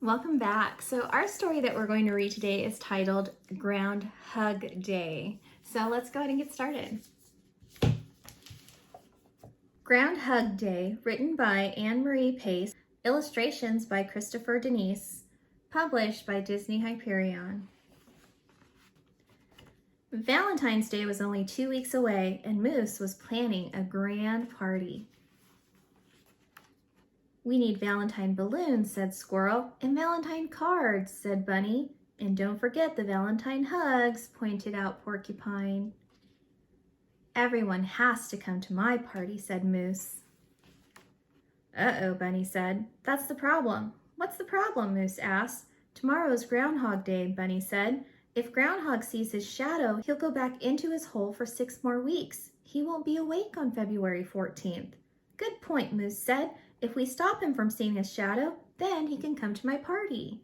Welcome back. So our story that we're going to read today is titled Groundhug Day. So let's go ahead and get started. Groundhug Day, written by Anne Marie Pace, illustrations by Christopher Denise, published by Disney Hyperion. Valentine's Day was only 2 weeks away, and Moose was planning a grand party. "We need Valentine balloons," said Squirrel, "and Valentine cards," said Bunny, "and don't forget the Valentine hugs," pointed out Porcupine. "Everyone has to come to my party," said Moose. "Uh-oh," Bunny said. "That's the problem." "What's the problem?" Moose asked. "Tomorrow is Groundhog Day," Bunny said. "If Groundhog sees his shadow, he'll go back into his hole for 6 more weeks. He won't be awake on February 14th. "Good point," Moose said. "If we stop him from seeing his shadow, then he can come to my party."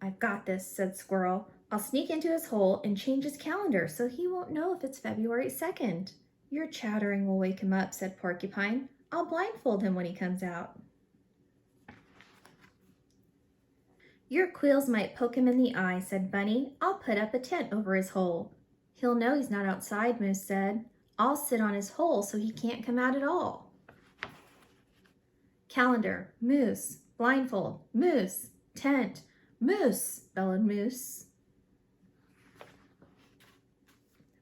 "I've got this," said Squirrel. "I'll sneak into his hole and change his calendar so he won't know if it's February 2nd. "Your chattering will wake him up," said Porcupine. "I'll blindfold him when he comes out." "Your quills might poke him in the eye," said Bunny. "I'll put up a tent over his hole." "He'll know he's not outside," Moose said. "I'll sit on his hole so he can't come out at all." "Calendar, Moose, blindfold, Moose, tent, Moose," bellowed Moose.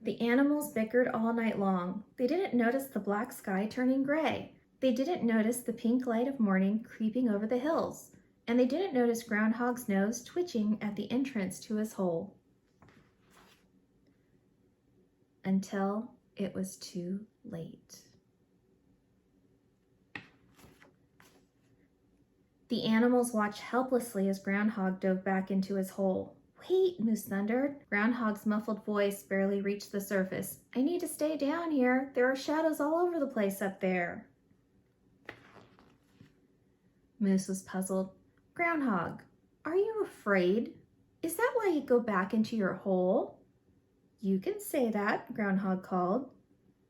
The animals bickered all night long. They didn't notice the black sky turning gray. They didn't notice the pink light of morning creeping over the hills. And they didn't notice Groundhog's nose twitching at the entrance to his hole. Until it was too late. The animals watched helplessly as Groundhog dove back into his hole. "Wait," Moose thundered. Groundhog's muffled voice barely reached the surface. "I need to stay down here. There are shadows all over the place up there." Moose was puzzled. "Groundhog, are you afraid? Is that why you go back into your hole?" "You can say that," Groundhog called.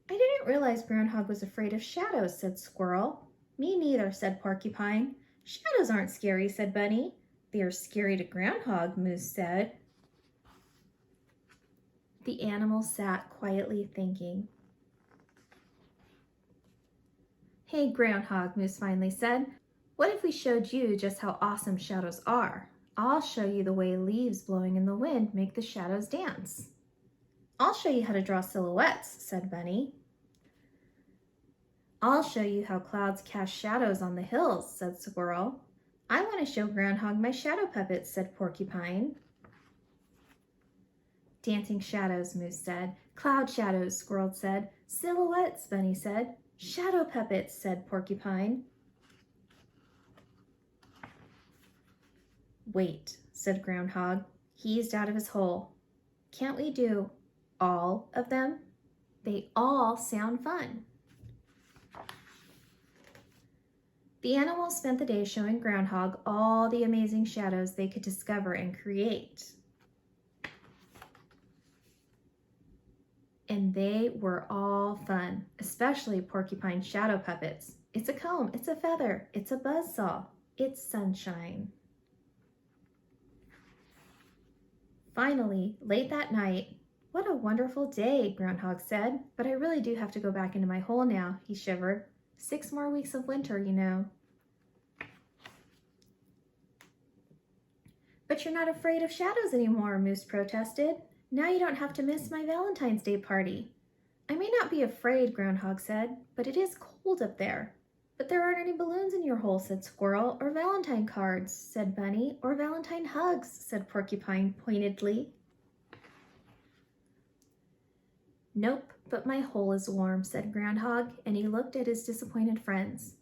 "I didn't realize Groundhog was afraid of shadows," said Squirrel. "Me neither," said Porcupine. "Shadows aren't scary," said Bunny. "They are scary to Groundhog," Moose said. The animals sat quietly thinking. "Hey, Groundhog," Moose finally said. "What if we showed you just how awesome shadows are? I'll show you the way leaves blowing in the wind make the shadows dance." "I'll show you how to draw silhouettes," said Bunny. "I'll show you how clouds cast shadows on the hills," said Squirrel. "I want to show Groundhog my shadow puppets," said Porcupine. "Dancing shadows," Moose said. "Cloud shadows," Squirrel said. "Silhouettes," Bunny said. "Shadow puppets," said Porcupine. "Wait," said Groundhog. He eased out of his hole. "Can't we do all of them? They all sound fun." The animals spent the day showing Groundhog all the amazing shadows they could discover and create. And they were all fun, especially Porcupine's shadow puppets. It's a comb, it's a feather, it's a buzzsaw, it's sunshine. Finally, late that night, "What a wonderful day," Groundhog said. "But I really do have to go back into my hole now," he shivered. 6 more weeks of winter, you know. "But you're not afraid of shadows anymore," Moose protested. "Now you don't have to miss my Valentine's Day party." "I may not be afraid," Groundhog said, "but it is cold up there." "But there aren't any balloons in your hole," said Squirrel. "Or Valentine cards," said Bunny. "Or Valentine hugs," said Porcupine pointedly. "Nope, but my hole is warm," said Groundhog, and he looked at his disappointed friends.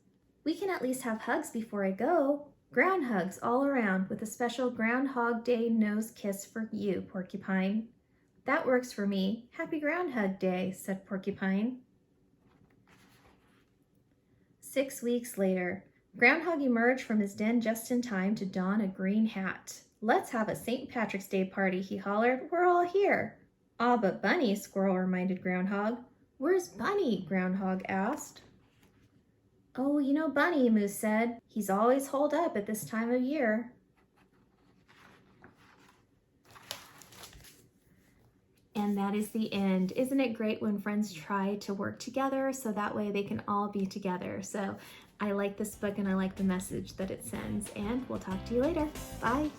"We can at least have hugs before I go." "Ground hugs all around with a special Groundhog Day nose kiss for you, Porcupine." "That works for me. Happy Groundhog Day," said Porcupine. 6 weeks later, Groundhog emerged from his den just in time to don a green hat. "Let's have a St. Patrick's Day party," he hollered. "We're all here." "Ah, but Bunny," Squirrel reminded Groundhog. "Where's Bunny?" Groundhog asked. Oh, you know Bunny, Moose said. He's always holed up at this time of year. And that is the end. Isn't it great when friends try to work together so that way they can all be together? So I like this book and I like the message that it sends. And we'll talk to you later. Bye.